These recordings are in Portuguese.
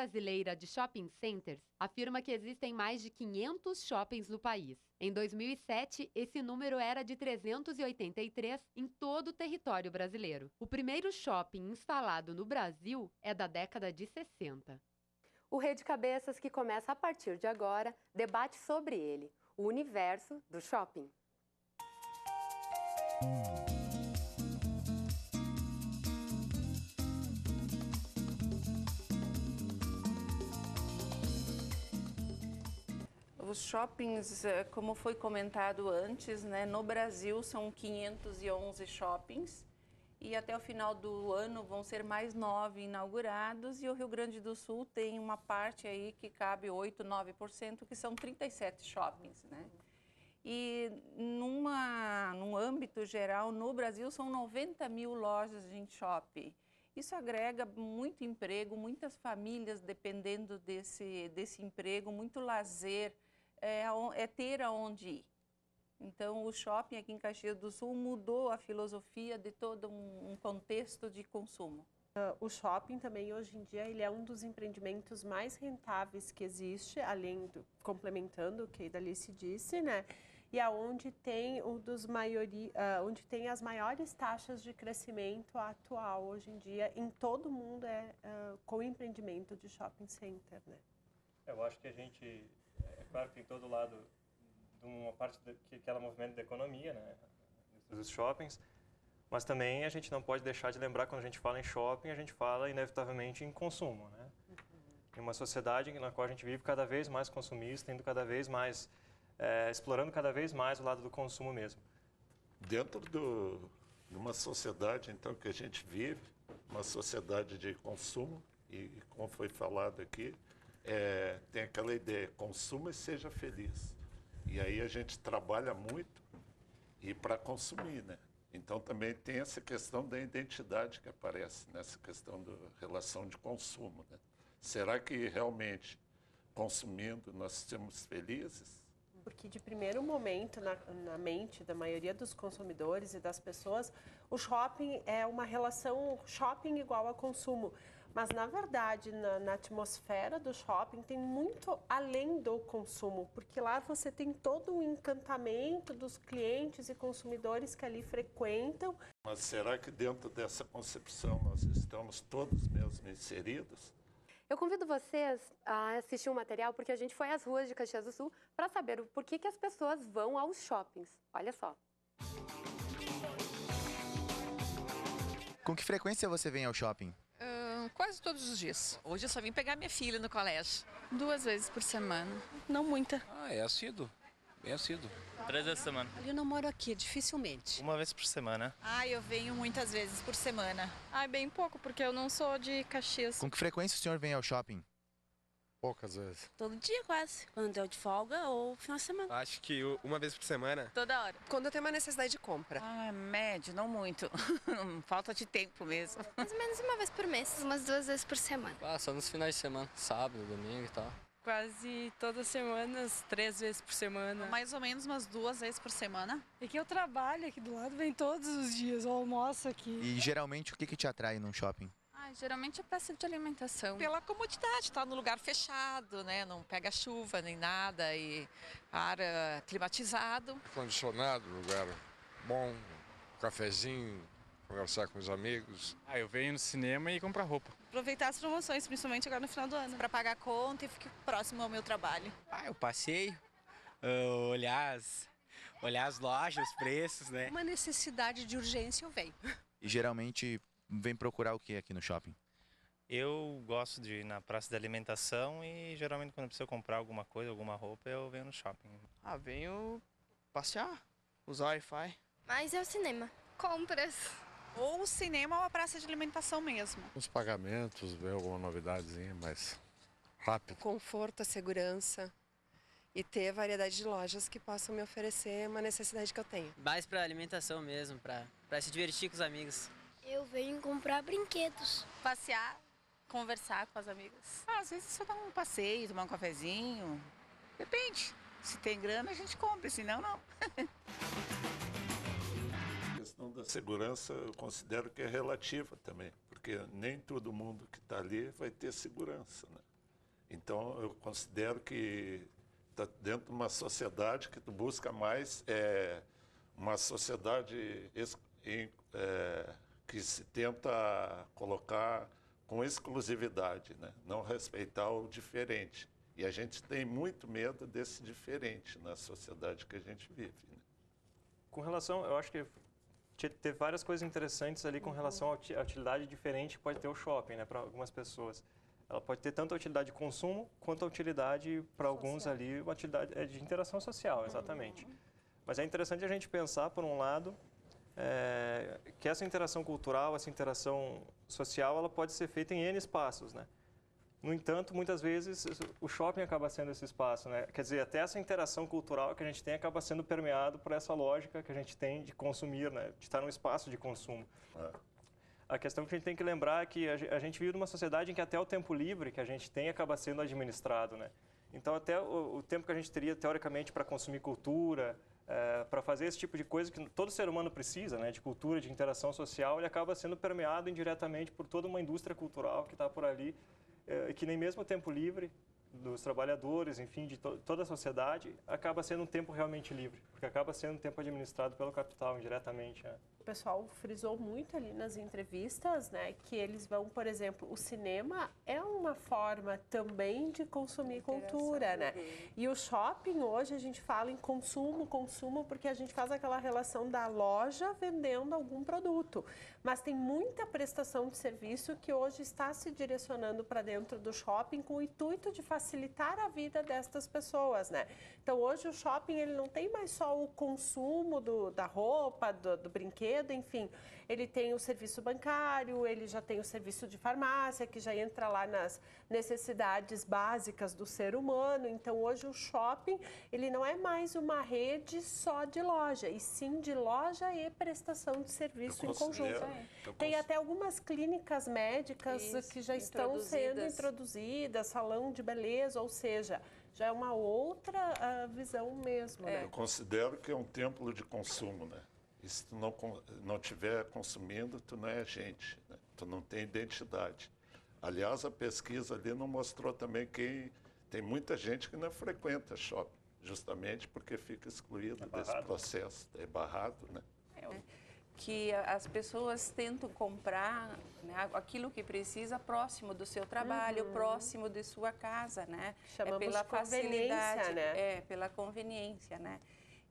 Brasileira de Shopping Centers afirma que existem mais de 500 shoppings no país. Em 2007, esse número era de 383 em todo o território brasileiro. O primeiro shopping instalado no Brasil é da década de 60. O Rede Cabeças, que começa a partir de agora, debate sobre ele, o universo do shopping. Os shoppings, como foi comentado antes, né, no Brasil são 511 shoppings e até o final do ano vão ser mais 9 inaugurados, e o Rio Grande do Sul tem uma parte aí que cabe 8, 9%, que são 37 shoppings, né? E num âmbito geral, no Brasil são 90 mil lojas em shopping. Isso agrega muito emprego, muitas famílias dependendo desse emprego, muito lazer, é ter aonde ir. Então, o shopping aqui em Caxias do Sul mudou a filosofia de todo um contexto de consumo. O shopping também, hoje em dia, ele é um dos empreendimentos mais rentáveis que existe, além do, complementando o que a Idalice disse, né? E aonde tem onde tem as maiores taxas de crescimento atual hoje em dia em todo o mundo com o empreendimento de shopping center, né? Eu acho que a gente, é claro que tem todo lado de uma parte que ela movimenta da economia, né, dos shoppings, mas também a gente não pode deixar de lembrar, quando a gente fala em shopping, a gente fala inevitavelmente em consumo, né? Em uma sociedade na qual a gente vive cada vez mais consumista, indo cada vez mais, explorando cada vez mais o lado do consumo mesmo. Dentro de uma sociedade, então, que a gente vive, uma sociedade de consumo, e como foi falado aqui, tem aquela ideia, consuma e seja feliz. E aí a gente trabalha muito e para consumir, né? Então também tem essa questão da identidade que aparece nessa questão da relação de consumo, né? Será que realmente consumindo nós somos felizes? Porque de primeiro momento, na mente da maioria dos consumidores e das pessoas, o shopping é uma relação shopping igual a consumo. Mas, na verdade, na atmosfera do shopping tem muito além do consumo, porque lá você tem todo o encantamento dos clientes e consumidores que ali frequentam. Mas será que dentro dessa concepção nós estamos todos mesmo inseridos? Eu convido vocês a assistir um material, porque a gente foi às ruas de Caxias do Sul para saber o porquê que as pessoas vão aos shoppings. Olha só. Com que frequência você vem ao shopping? Quase todos os dias. Hoje eu só vim pegar minha filha no colégio. 2 vezes por semana. Não muita. É assíduo. Bem assíduo. 3 vezes por semana. Eu não moro aqui, dificilmente. 1 vez por semana. Eu venho muitas vezes por semana. Bem pouco, porque eu não sou de Caxias. Com que frequência o senhor vem ao shopping? Poucas vezes. Todo dia quase. Quando é o de folga ou final de semana. Acho que 1 vez por semana. Toda hora. Quando eu tenho uma necessidade de compra. Médio, não muito. Falta de tempo mesmo. Mais ou menos 1 vez por mês. Umas 2 vezes por semana. Só nos finais de semana. Sábado, domingo e tal. Quase todas as semanas, 3 vezes por semana. Mais ou menos umas 2 vezes por semana. É que eu trabalho aqui do lado, vem todos os dias, eu almoço aqui. E geralmente o que te atrai num shopping? Geralmente é praça de alimentação. Pela comodidade, tá no lugar fechado, né? Não pega chuva nem nada, e ar climatizado. Condicionado, lugar bom, cafezinho, conversar com os amigos. Eu venho no cinema e comprar roupa. Aproveitar as promoções, principalmente agora no final do ano. Para pagar conta e ficar próximo ao meu trabalho. Eu passeio, olhar as lojas, os preços, né? Uma necessidade de urgência eu venho. E geralmente vem procurar o que aqui no shopping? Eu gosto de ir na praça de alimentação e geralmente quando eu preciso comprar alguma coisa, alguma roupa, eu venho no shopping. Venho passear, usar Wi-Fi. Mas é o cinema. Compras. Ou o cinema ou a praça de alimentação mesmo. Os pagamentos, ver alguma novidadezinha mais rápido. O conforto, a segurança e ter a variedade de lojas que possam me oferecer uma necessidade que eu tenho. Mais pra alimentação mesmo, pra se divertir com os amigos. Eu venho comprar brinquedos. Passear, conversar com as amigas. Às vezes só dar um passeio, tomar um cafezinho. Depende. Se tem grana, a gente compra, senão não. A questão da segurança eu considero que é relativa também, porque nem todo mundo que está ali vai ter segurança, né? Então, eu considero que está dentro de uma sociedade que tu busca mais uma sociedade que se tenta colocar com exclusividade, né? Não respeitar o diferente. E a gente tem muito medo desse diferente na sociedade que a gente vive. Né? Com relação, eu acho que teve várias coisas interessantes ali com relação à utilidade diferente que pode ter o shopping, né, para algumas pessoas. Ela pode ter tanto a utilidade de consumo quanto a utilidade, para alguns ali, uma utilidade de interação social, exatamente. Mas é interessante a gente pensar, por um lado, que essa interação cultural, essa interação social, ela pode ser feita em N espaços, né? No entanto, muitas vezes, o shopping acaba sendo esse espaço, né? Quer dizer, até essa interação cultural que a gente tem acaba sendo permeado por essa lógica que a gente tem de consumir, né? De estar num espaço de consumo. A questão que a gente tem que lembrar é que a gente vive numa sociedade em que até o tempo livre que a gente tem acaba sendo administrado, né? Então, até o tempo que a gente teria, teoricamente, para consumir cultura, para fazer esse tipo de coisa que todo ser humano precisa, né? De cultura, de interação social, ele acaba sendo permeado indiretamente por toda uma indústria cultural que está por ali, que nem mesmo o tempo livre dos trabalhadores, enfim, de toda a sociedade, acaba sendo um tempo realmente livre, porque acaba sendo um tempo administrado pelo capital indiretamente. O pessoal frisou muito ali nas entrevistas, né, que eles vão, por exemplo, o cinema é uma forma também de consumir cultura, né? E o shopping, hoje, a gente fala em consumo, porque a gente faz aquela relação da loja vendendo algum produto. Mas tem muita prestação de serviço que hoje está se direcionando para dentro do shopping com o intuito de facilitar a vida destas pessoas, né? Então, hoje o shopping, ele não tem mais só o consumo da roupa, do brinquedo, enfim, ele tem o serviço bancário, ele já tem o serviço de farmácia, que já entra lá nas necessidades básicas do ser humano. Então, hoje o shopping, ele não é mais uma rede só de loja, e sim de loja e prestação de serviço em conjunto. Tem até algumas clínicas médicas que já estão sendo introduzidas, salão de beleza, ou seja, já é uma outra visão mesmo. Né? Eu considero que é um templo de consumo, né? E se tu não estiver consumindo, tu não é gente, né? Tu não tem identidade. Aliás, a pesquisa ali não mostrou também que tem muita gente que não frequenta shopping, justamente porque fica excluído desse processo, é barrado, né? Que as pessoas tentam comprar, né, aquilo que precisa próximo do seu trabalho, próximo de sua casa, né? Chamamos pela de facilidade, né? Pela conveniência, né?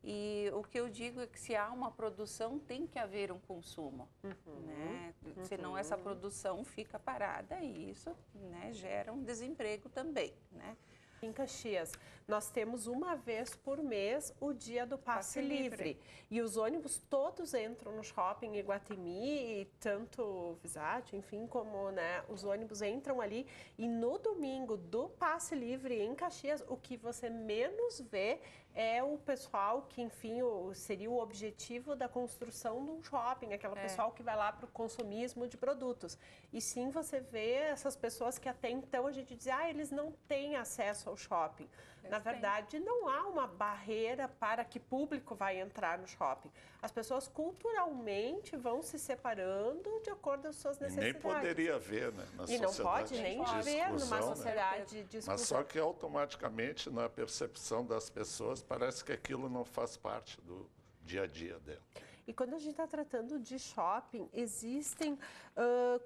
E o que eu digo é que se há uma produção, tem que haver um consumo, né? Senão essa produção fica parada e isso, né, gera um desemprego também, né? Em Caxias, nós temos uma vez por mês o dia do passe livre. E os ônibus todos entram no shopping Iguatemi, tanto Visat, enfim, como, né, os ônibus entram ali. E no domingo do passe livre em Caxias, o que você menos vê é o pessoal que, enfim, seria o objetivo da construção de um shopping, aquele pessoal que vai lá para o consumismo de produtos. E sim, você vê essas pessoas que até então a gente dizia, eles não têm acesso ao shopping. Na verdade, não há uma barreira para que público vai entrar no shopping. As pessoas culturalmente vão se separando de acordo com as suas necessidades. E nem poderia haver, né, na sociedade. E não pode nem haver numa sociedade de Mas só que automaticamente, na percepção das pessoas, parece que aquilo não faz parte do dia a dia dela. E quando a gente está tratando de shopping, existem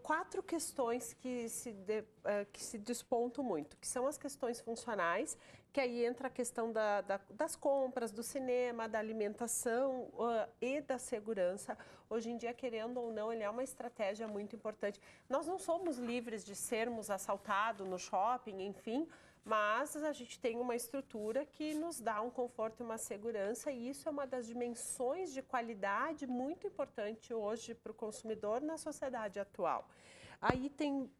4 questões que se despontam muito, que são as questões funcionais, que aí entra a questão das compras, do cinema, da alimentação e da segurança. Hoje em dia, querendo ou não, ele é uma estratégia muito importante. Nós não somos livres de sermos assaltados no shopping, enfim, mas a gente tem uma estrutura que nos dá um conforto e uma segurança, e isso é uma das dimensões de qualidade muito importante hoje para o consumidor na sociedade atual. Aí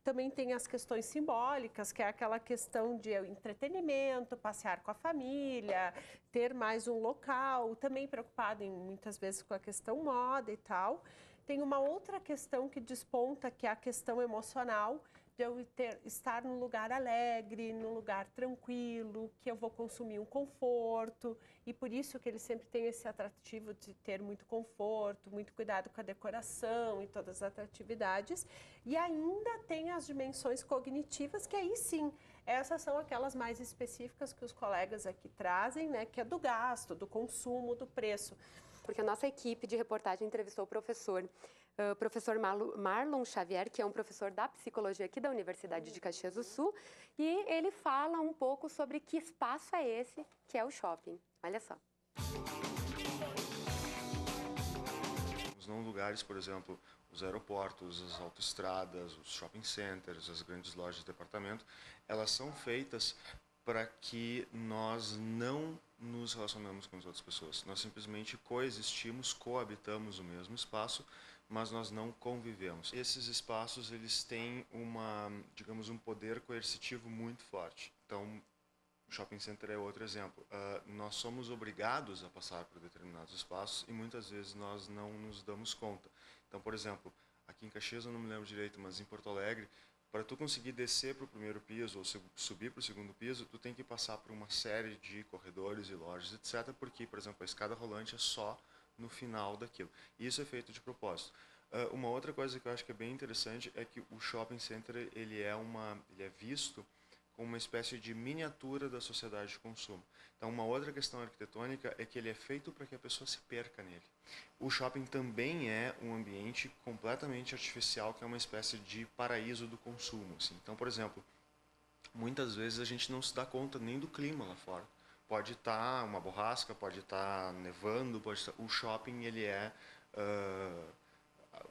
também tem as questões simbólicas, que é aquela questão de entretenimento, passear com a família, ter mais um local, também preocupado muitas vezes com a questão moda e tal. Tem uma outra questão que desponta, que é a questão emocional, de eu estar num lugar alegre, num lugar tranquilo, que eu vou consumir um conforto, e por isso que ele sempre tem esse atrativo de ter muito conforto, muito cuidado com a decoração e todas as atratividades. E ainda tem as dimensões cognitivas, que aí sim Essas são aquelas mais específicas que os colegas aqui trazem, né, que é do gasto, do consumo, do preço. Porque a nossa equipe de reportagem entrevistou o professor Marlon Xavier, que é um professor da psicologia aqui da Universidade de Caxias do Sul, e ele fala um pouco sobre que espaço é esse, que é o shopping. Olha só. Não lugares, por exemplo, os aeroportos, as autoestradas, os shopping centers, as grandes lojas de departamento, elas são feitas para que nós não nos relacionamos com as outras pessoas. Nós simplesmente coexistimos, coabitamos o mesmo espaço, mas nós não convivemos. Esses espaços, eles têm um poder coercitivo muito forte. Então, o shopping center é outro exemplo. Nós somos obrigados a passar por determinados espaços e muitas vezes nós não nos damos conta. Então, por exemplo, aqui em Caxias, eu não me lembro direito, mas em Porto Alegre, para tu conseguir descer para o primeiro piso ou subir para o segundo piso, tu tem que passar por uma série de corredores e lojas, etc. Porque, por exemplo, a escada rolante é só no final daquilo. E isso é feito de propósito. Uma outra coisa que eu acho que é bem interessante é que o shopping center ele é visto como uma espécie de miniatura da sociedade de consumo. Então, uma outra questão arquitetônica é que ele é feito para que a pessoa se perca nele. O shopping também é um ambiente completamente artificial, que é uma espécie de paraíso do consumo. Assim. Então, por exemplo, muitas vezes a gente não se dá conta nem do clima lá fora. Pode estar uma borrasca, pode estar nevando, o shopping ele é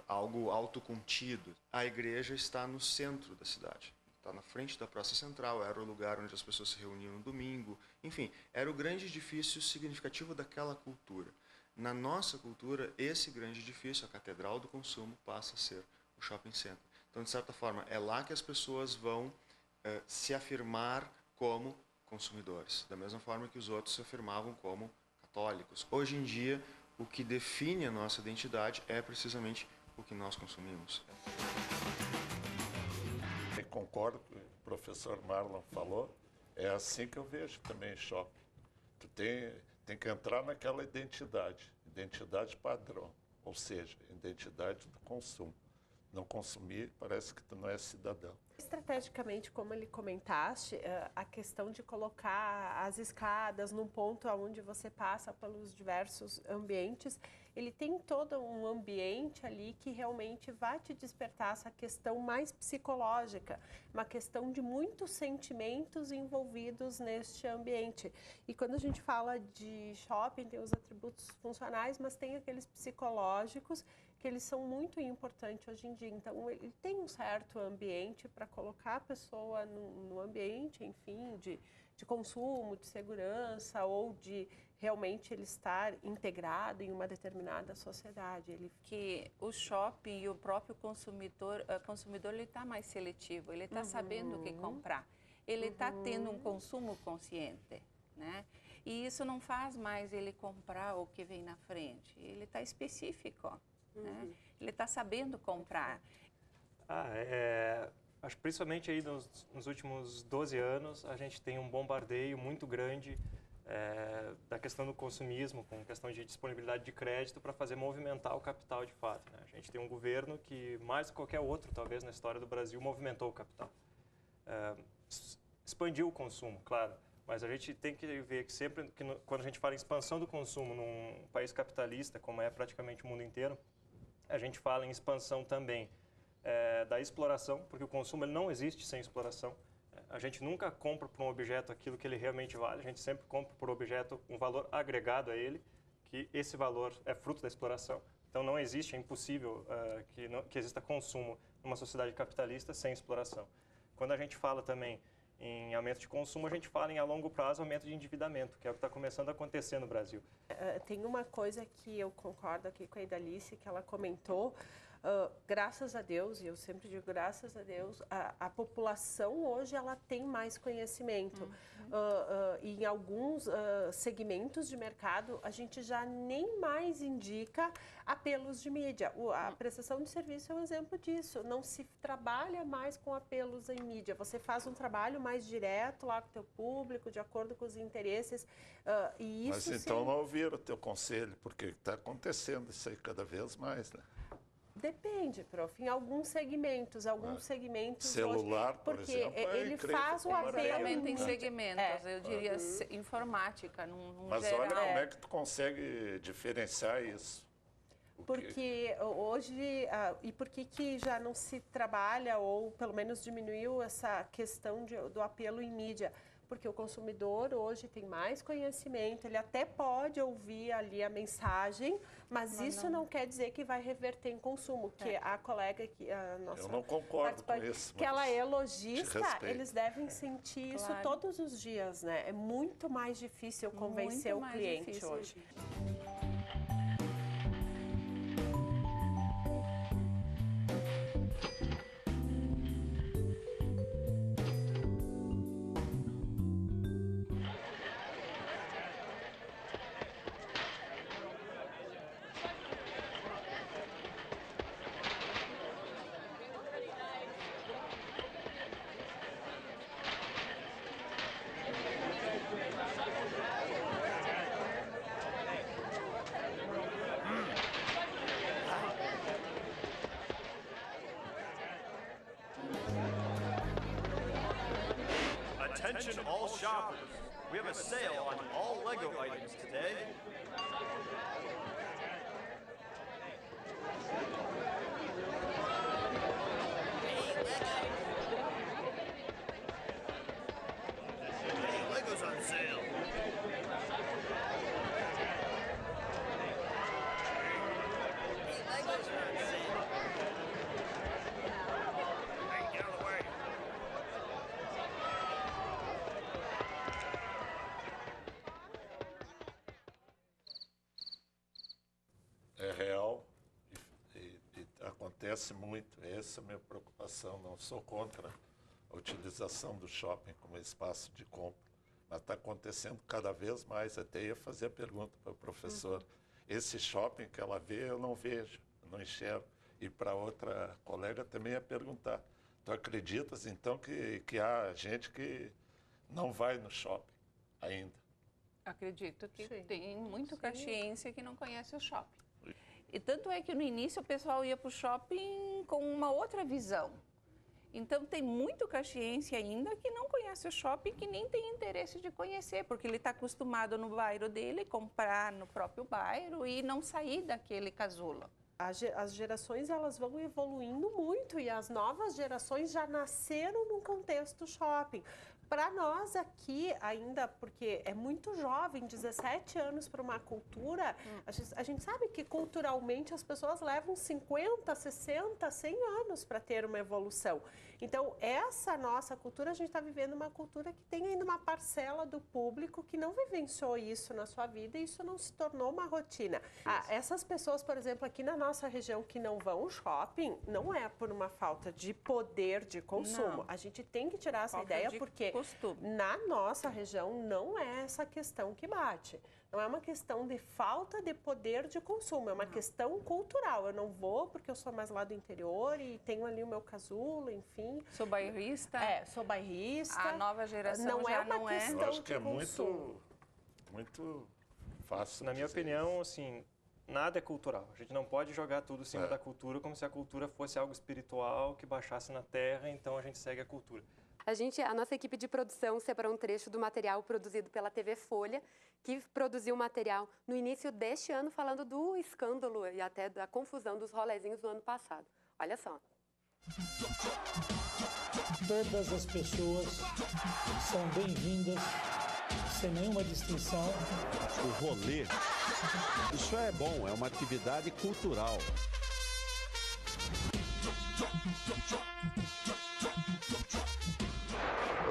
algo autocontido. A igreja está no centro da cidade. Está na frente da Praça Central, era o lugar onde as pessoas se reuniam no domingo. Enfim, era o grande edifício significativo daquela cultura. Na nossa cultura, esse grande edifício, a Catedral do Consumo, passa a ser o shopping center. Então, de certa forma, é lá que as pessoas vão se afirmar como consumidores, da mesma forma que os outros se afirmavam como católicos. Hoje em dia, o que define a nossa identidade é precisamente o que nós consumimos. Eu concordo com o que o professor Marlon falou, é assim que eu vejo também shopping. Tu tem que entrar naquela identidade padrão, ou seja, identidade do consumo. Não consumir, parece que tu não é cidadão. Estrategicamente, como ele comentaste, a questão de colocar as escadas num ponto onde você passa pelos diversos ambientes, ele tem todo um ambiente ali que realmente vai te despertar essa questão mais psicológica, uma questão de muitos sentimentos envolvidos neste ambiente. E quando a gente fala de shopping, tem os atributos funcionais, mas tem aqueles psicológicos que eles são muito importantes hoje em dia. Então, ele tem um certo ambiente para colocar a pessoa no ambiente, enfim, de consumo, de segurança ou de realmente ele estar integrado em uma determinada sociedade. Que o shopping e o próprio consumidor ele está mais seletivo, ele está sabendo o que comprar, ele está tendo um consumo consciente, né? E isso não faz mais ele comprar o que vem na frente, ele está específico. Né? Ele está sabendo comprar. Acho que principalmente aí nos últimos 12 anos a gente tem um bombardeio muito grande da questão do consumismo, com questão de disponibilidade de crédito para fazer movimentar o capital de fato. Né? A gente tem um governo que, mais do que qualquer outro, talvez, na história do Brasil, movimentou o capital. Expandiu o consumo, claro, mas a gente tem que ver que sempre, quando a gente fala em expansão do consumo num país capitalista, como é praticamente o mundo inteiro, a gente fala em expansão também da exploração, porque o consumo ele não existe sem exploração. A gente nunca compra por um objeto aquilo que ele realmente vale, a gente sempre compra por objeto um valor agregado a ele, que esse valor é fruto da exploração. Então não existe, é impossível que exista consumo numa sociedade capitalista sem exploração. Quando a gente fala também em aumento de consumo, a gente fala em a longo prazo aumento de endividamento, que é o que está começando a acontecer no Brasil. Tem uma coisa que eu concordo aqui com a Idalice, que ela comentou, graças a Deus, e eu sempre digo graças a Deus, a população hoje ela tem mais conhecimento. E em alguns segmentos de mercado, a gente já nem mais indica apelos de mídia. A prestação de serviço é um exemplo disso. Não se trabalha mais com apelos em mídia. Você faz um trabalho mais direto lá com o teu público, de acordo com os interesses. E isso, mas então não ouviram o teu conselho, porque está acontecendo isso aí cada vez mais, né? Depende, prof. Em alguns segmentos, celular, hoje, porque exemplo, ele faz o apelo em segmentos, eu diria informática, num Mas geral. olha como é que tu consegue diferenciar isso. Porque hoje, e por que já não se trabalha, ou pelo menos diminuiu essa questão do apelo em mídia? Porque o consumidor hoje tem mais conhecimento, ele até pode ouvir ali a mensagem, mas isso não quer dizer que vai reverter em consumo. Que a colega, a nossa eu não concordo com isso. Que ela é lojista, eles devem sentir isso todos os dias, né? É muito mais difícil convencer o cliente hoje. Attention all shoppers. We have a sale on all Lego items today. Hey, Lego's on sale. Hey, Legos are on sale. Hey, get out of the way. É real e acontece muito. Essa é a minha preocupação. Não sou contra a utilização do shopping como espaço de compra, mas está acontecendo cada vez mais. Até ia fazer a pergunta para o professor. Esse shopping que ela vê, eu não vejo, eu não enxergo. E para outra colega também ia perguntar. Tu acreditas, então, que há gente que não vai no shopping ainda? Acredito que tem muito caxiense que não conhece o shopping. E tanto é que no início o pessoal ia para o shopping com uma outra visão. Então tem muito caxiense ainda que não conhece o shopping, que nem tem interesse de conhecer, porque ele está acostumado no bairro dele, comprar no próprio bairro e não sair daquele casulo. As gerações elas vão evoluindo muito e as novas gerações já nasceram num contexto shopping. Para nós aqui ainda, porque é muito jovem, 17 anos para uma cultura, a gente sabe que culturalmente as pessoas levam 50, 60, 100 anos para ter uma evolução. Então, essa nossa cultura, a gente está vivendo uma cultura que tem ainda uma parcela do público que não vivenciou isso na sua vida e isso não se tornou uma rotina. Essas pessoas, por exemplo, aqui na nossa região que não vão ao shopping, não é por uma falta de poder de consumo. Não. A gente tem que tirar essa ideia porque na nossa região não é essa questão que bate. Não é uma questão de falta de poder de consumo, é uma questão cultural. Eu não vou porque eu sou mais lá do interior e tenho ali o meu casulo, enfim. Sou bairrista? Sou bairrista. A nova geração não já é uma não questão Eu acho que é consumo. muito fácil. Na minha opinião, assim, nada é cultural. A gente não pode jogar tudo em cima da cultura como se a cultura fosse algo espiritual que baixasse na terra, então a gente segue a cultura. A nossa equipe de produção separou um trecho do material produzido pela TV Folha, que produziu material no início deste ano falando do escândalo e até da confusão dos rolezinhos do ano passado. Olha só. Todas as pessoas são bem-vindas, sem nenhuma distinção. O rolê, isso é bom, é uma atividade cultural.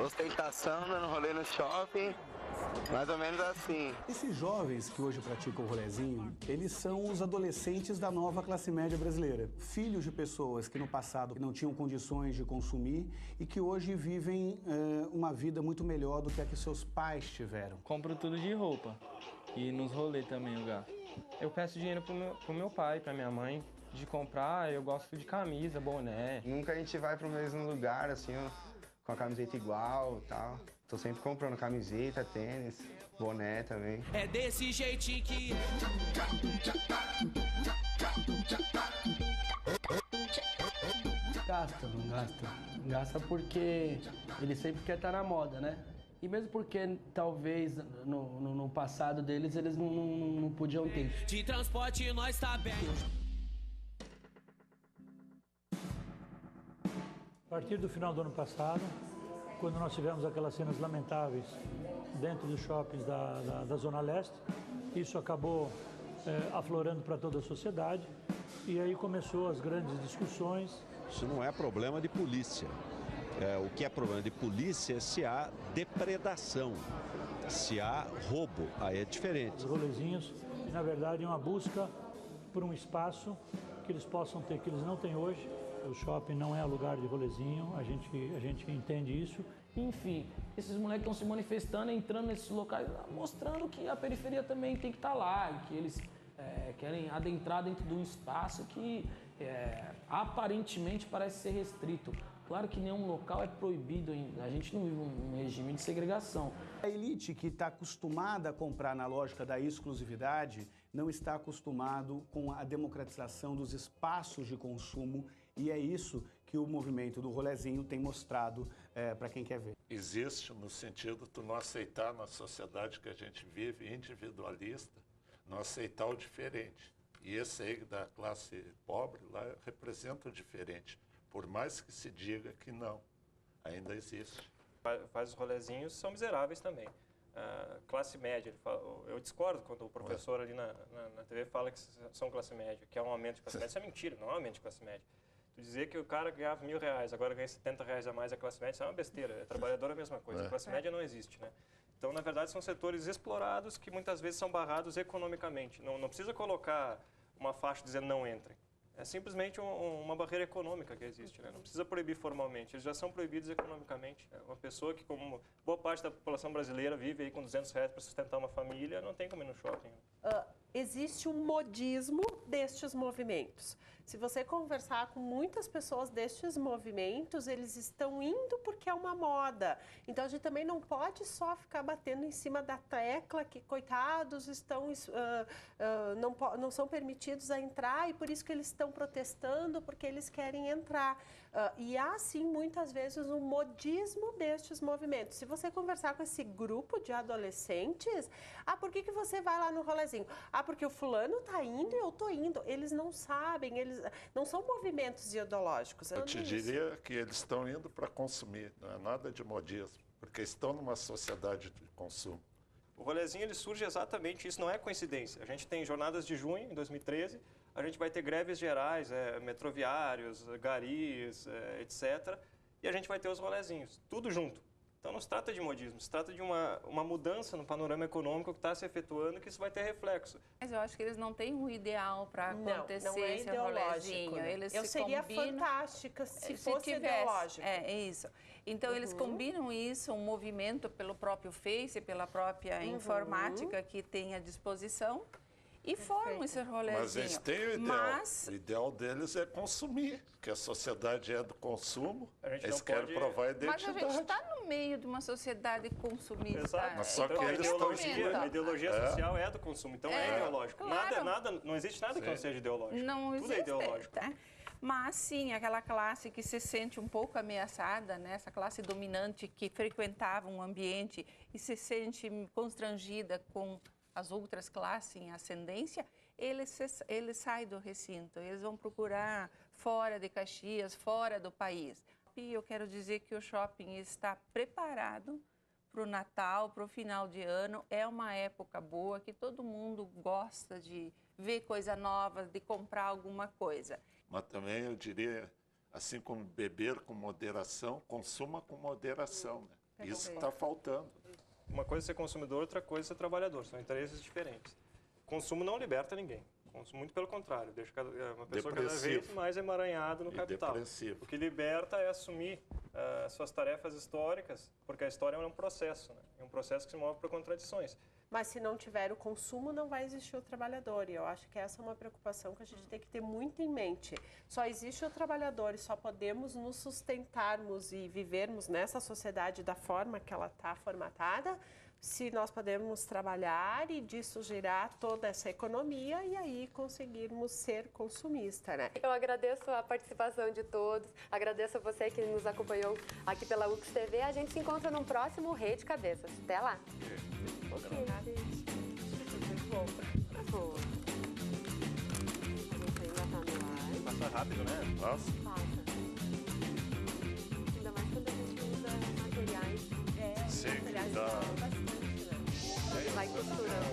Ostentação, dando rolê no shopping, mais ou menos assim. Esses jovens que hoje praticam o rolezinho, eles são os adolescentes da nova classe média brasileira. Filhos de pessoas que no passado não tinham condições de consumir e que hoje vivem uma vida muito melhor do que a que seus pais tiveram. Compro tudo de roupa e nos rolês também eu gasto. Eu peço dinheiro pro meu pai, pra minha mãe, de comprar, eu gosto de camisa, boné. Nunca a gente vai pro mesmo lugar, assim, com a camiseta igual e tal. Tô sempre comprando camiseta, tênis, boné também. É desse jeitinho que... Gasta, não gasta. Gasta porque ele sempre quer estar na moda, né? E mesmo porque talvez no passado deles eles não podiam ter. De transporte nós tá bem. A partir do final do ano passado, quando nós tivemos aquelas cenas lamentáveis dentro dos shoppings da Zona Leste, isso acabou aflorando para toda a sociedade e aí começou as grandes discussões. Isso não é problema de polícia. O que é problema de polícia é se há depredação, se há roubo, aí é diferente. Os rolezinhos, na verdade, é uma busca por um espaço que eles possam ter, que eles não têm hoje. O shopping não é lugar de rolezinho, a gente entende isso. Enfim, esses moleques estão se manifestando, entrando nesses locais, mostrando que a periferia também tem que estar lá, e que eles querem adentrar dentro de um espaço que aparentemente parece ser restrito. Claro que nenhum local é proibido ainda, a gente não vive um regime de segregação. A elite que está acostumada a comprar na lógica da exclusividade não está acostumado com a democratização dos espaços de consumo e é isso que o movimento do rolezinho tem mostrado para quem quer ver. Existe no sentido de não aceitar na sociedade que a gente vive, individualista, não aceitar o diferente. E esse aí da classe pobre lá representa o diferente. Por mais que se diga que não, ainda existe. Faz os rolezinhos, são miseráveis também. Classe média, eu discordo quando o professor ali na TV fala que são classe média, que é um aumento de classe média. Isso é mentira, não é um aumento de classe média. Tu dizer que o cara ganhava R$1.000, agora ganha R$70 a mais a classe média, isso é uma besteira. É trabalhador é a mesma coisa, a classe média não existe, né? Então, na verdade, são setores explorados que muitas vezes são barrados economicamente. Não precisa colocar uma faixa dizendo não entrem. É simplesmente uma barreira econômica que existe, né? Não precisa proibir formalmente, eles já são proibidos economicamente. Uma pessoa que, como boa parte da população brasileira, vive aí com R$200 para sustentar uma família, não tem como ir no shopping. Existe um modismo destes movimentos. Se você conversar com muitas pessoas destes movimentos, eles estão indo porque é uma moda. Então, a gente também não pode só ficar batendo em cima da tecla que, coitados, não são permitidos a entrar e por isso que eles estão protestando, porque eles querem entrar. E há, sim, muitas vezes um modismo destes movimentos. Se você conversar com esse grupo de adolescentes, por que você vai lá no rolezinho? Porque o fulano está indo e eu estou indo. Eles não sabem, eles não são movimentos ideológicos. Eu te diria que eles estão indo para consumir, não é nada de modismo, porque estão numa sociedade de consumo. O rolezinho ele surge exatamente, isso não é coincidência. A gente tem jornadas de junho, em 2013, a gente vai ter greves gerais, metroviários, garis, etc. E a gente vai ter os rolezinhos, tudo junto. Então não se trata de modismo, se trata de uma mudança no panorama econômico que está se efetuando e que isso vai ter reflexo. Mas eu acho que eles não têm um ideal para acontecer não é esse rolezinho. Né? Eles seria fantástica se fosse ideológico. É isso. Então eles combinam isso, um movimento pelo próprio Face, pela própria informática que tem à disposição. E formam esse rolezinho. Mas eles têm o ideal. O ideal deles é consumir, que a sociedade é do consumo. Eles querem provar a identidade. Mas a gente está no meio de uma sociedade consumista. Exato. Mas só então, que a ideologia social é do consumo, então é ideológico. Claro. Não existe nada que não seja ideológico. Não Tudo existe, é ideológico. Tá? Mas, sim, aquela classe que se sente um pouco ameaçada, né? Essa classe dominante que frequentava um ambiente e se sente constrangida com as outras classes em ascendência, eles saem do recinto, eles vão procurar fora de Caxias, fora do país. E eu quero dizer que o shopping está preparado para o Natal, para o final de ano. É uma época boa que todo mundo gosta de ver coisa nova, de comprar alguma coisa. Mas também eu diria, assim como beber com moderação, consuma com moderação, né? Isso está faltando. Uma coisa é ser consumidor, outra coisa é ser trabalhador. São interesses diferentes. Consumo não liberta ninguém. Consumo, muito pelo contrário, deixa uma pessoa cada vez mais emaranhada no capital. O que liberta é assumir suas tarefas históricas, porque a história é um processo, né? É um processo que se move por contradições. Mas se não tiver o consumo, não vai existir o trabalhador. E eu acho que essa é uma preocupação que a gente tem que ter muito em mente. Só existe o trabalhador e só podemos nos sustentarmos e vivermos nessa sociedade da forma que ela está formatada se nós podemos trabalhar e disso gerar toda essa economia e aí conseguirmos ser consumista, né? Eu agradeço a participação de todos, agradeço a você que nos acompanhou aqui pela UX TV. A gente se encontra num próximo Rede Cabeças. Até lá! Ok. Bom. Passa rápido, né? Passa. Ainda mais quando a gente usa materiais. Sim, materiais dá. bastante, né? Vai costurando.